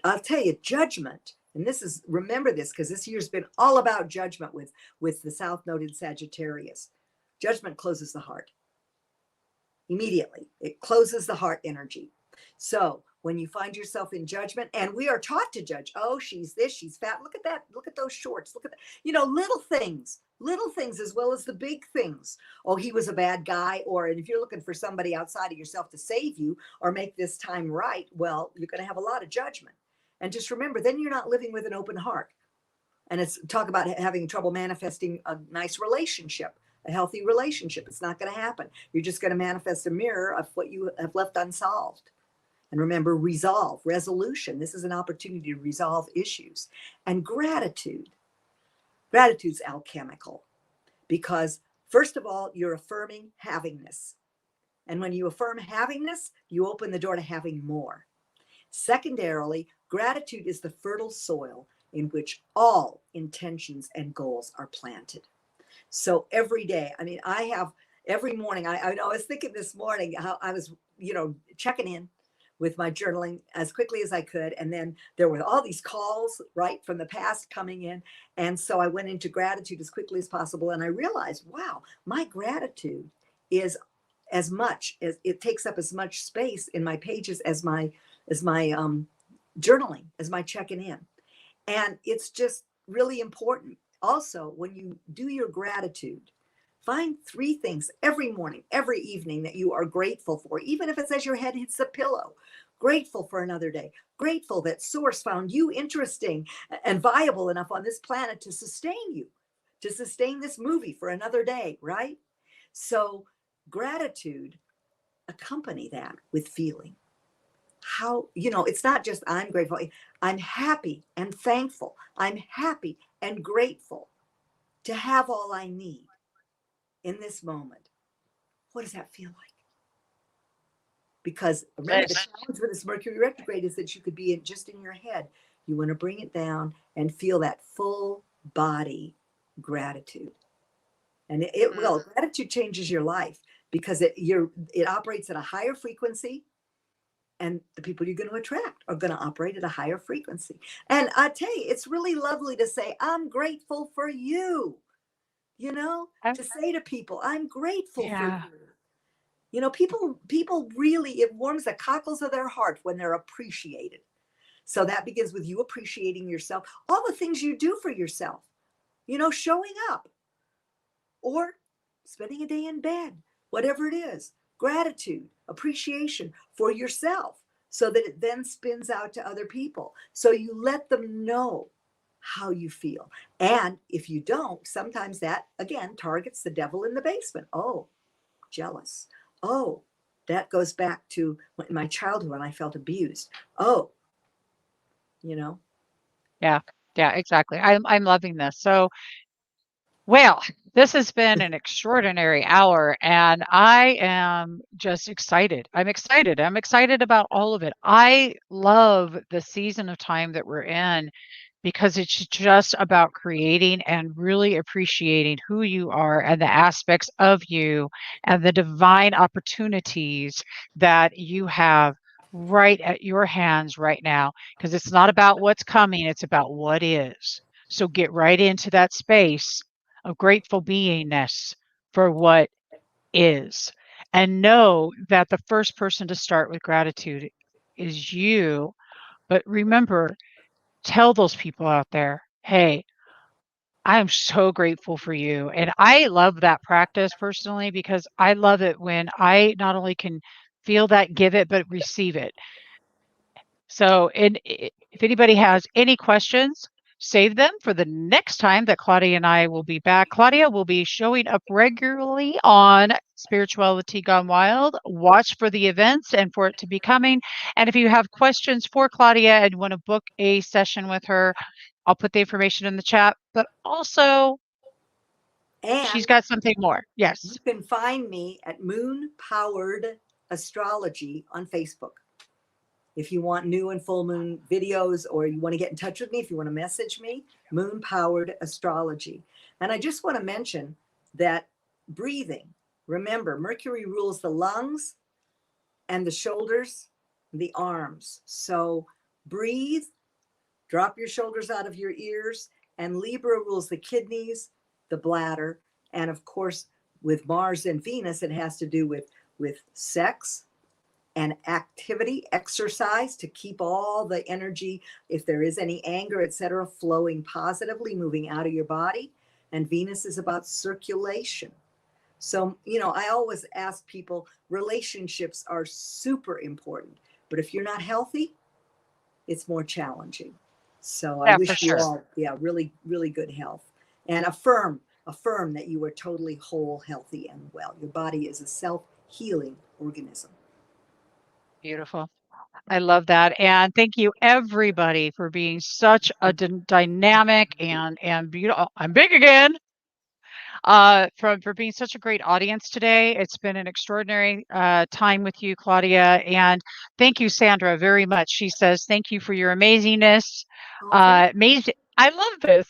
I'll tell you, judgment, and this is, remember this, because this year's been all about judgment with the South Node in Sagittarius. Judgment closes the heart immediately. It closes the heart energy. So when you find yourself in judgment, and we are taught to judge, oh, she's this, she's fat, look at that, look at those shorts, look at that, little things as well as the big things. Oh, he was a bad guy. Or, and if you're looking for somebody outside of yourself to save you or make this time right, well, you're going to have a lot of judgment. And just remember, then you're not living with an open heart. And it's talk about having trouble manifesting a nice relationship, a healthy relationship. It's not going to happen. You're just going to manifest a mirror of what you have left unsolved. And remember, resolve, resolution. This is an opportunity to resolve issues. And gratitude. Gratitude's alchemical, because first of all, you're affirming havingness. And when you affirm havingness, you open the door to having more. Secondarily, gratitude is the fertile soil in which all intentions and goals are planted. So every day, I mean, I have every morning, I was thinking this morning how I was, checking in with my journaling as quickly as I could. And then there were all these calls, right, from the past coming in. And so I went into gratitude as quickly as possible. And I realized, wow, my gratitude is as much as it takes up as much space in my pages as my journaling, as my checking in. And it's just really important. Also, when you do your gratitude, find 3 things every morning, every evening that you are grateful for, even if it's as your head hits the pillow. Grateful for another day. Grateful that Source found you interesting and viable enough on this planet to sustain you, to sustain this movie for another day, right? So, gratitude, accompany that with feeling. How, it's not just I'm grateful. I'm happy and thankful. I'm happy and grateful to have all I need in this moment. What does that feel like? Because remember, the challenge with this Mercury retrograde is that you could be just in your head. You want to bring it down and feel that full body gratitude. And it will. Gratitude changes your life because it operates at a higher frequency, and the people you're going to attract are going to operate at a higher frequency. And I tell you, it's really lovely to say, I'm grateful for you, I'm to say to people, I'm grateful for Yeah. you. People really, it warms the cockles of their heart when they're appreciated. So that begins with you appreciating yourself, all the things you do for yourself, showing up or spending a day in bed, whatever it is. Gratitude, appreciation for yourself, so that it then spins out to other people. So you let them know how you feel. And if you don't, sometimes that again targets the devil in the basement. Oh, jealous. Oh, That goes back to my childhood when I felt abused. Oh, you know, Yeah. Yeah, exactly. I'm loving this. So, well, this has been an extraordinary hour, and I am just excited. I'm excited. I'm excited about all of it. I love the season of time that we're in because it's just about creating and really appreciating who you are and the aspects of you and the divine opportunities that you have right at your hands right now. Because it's not about what's coming, it's about what is. So get right into that space of grateful beingness for what is. And know that the first person to start with gratitude is you. But remember, tell those people out there, hey, I am so grateful for you. And I love that practice personally because I love it when I not only can feel that, give it, but receive it. So, if anybody has any questions, save them for the next time that Claudia and I will be back. Claudia will be showing up regularly on Spirituality Gone Wild. Watch for the events and for it to be coming. And if you have questions for Claudia and want to book a session with her, I'll put the information in the chat. But also, she's and got something more. Yes. you can find me at Moon Powered Astrology on Facebook. If you want new and full moon videos, or you want to get in touch with me, if you want to message me, Moon Powered Astrology. And I just want to mention that breathing, remember, Mercury rules the lungs and the shoulders, the arms. So breathe, drop your shoulders out of your ears. And Libra rules the kidneys, the bladder. And of course, with Mars and Venus, it has to do with sex and activity, exercise, to keep all the energy, if there is any anger, etc., flowing positively, moving out of your body. And Venus is about circulation. So, I always ask people, relationships are super important, but if you're not healthy, it's more challenging. So I Yeah, for wish you sure. all, yeah, really, really good health, and affirm that you are totally whole, healthy, and well. Your body is a self-healing organism. Beautiful. I love that. And thank you everybody for being such a dynamic and beautiful. I'm big again. For being such a great audience today. It's been an extraordinary time with you, Claudia. And thank you, Sandra, very much. She says, thank you for your amazingness. Oh, thank Amazing. I love this.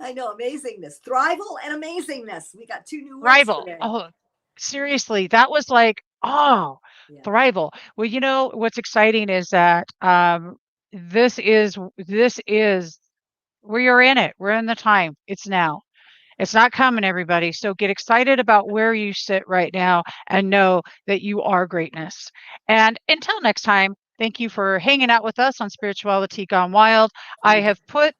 I know, amazingness, thrival, and amazingness. We got two new words Thrival. today. Oh, seriously. That was like, oh, Yeah. thrival. Well, what's exciting is that this is we are in it. We're in the time. It's now. It's not coming, everybody. So get excited about where you sit right now and know that you are greatness. And until next time, thank you for hanging out with us on Spirituality Gone Wild. I have put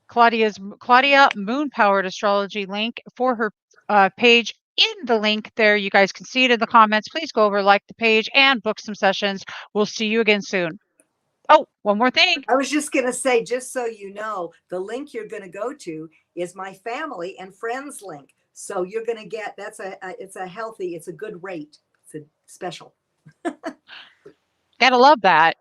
Claudia Moon Powered Astrology link for her page in the link there. You guys can see it in the comments. Please go over, like the page, and book some sessions. We'll see you again soon. Oh, one more thing. I was just going to say, just so you know, the link you're going to go to is my family and friends link. So you're going to get, it's a good rate. It's a special. Gotta love that.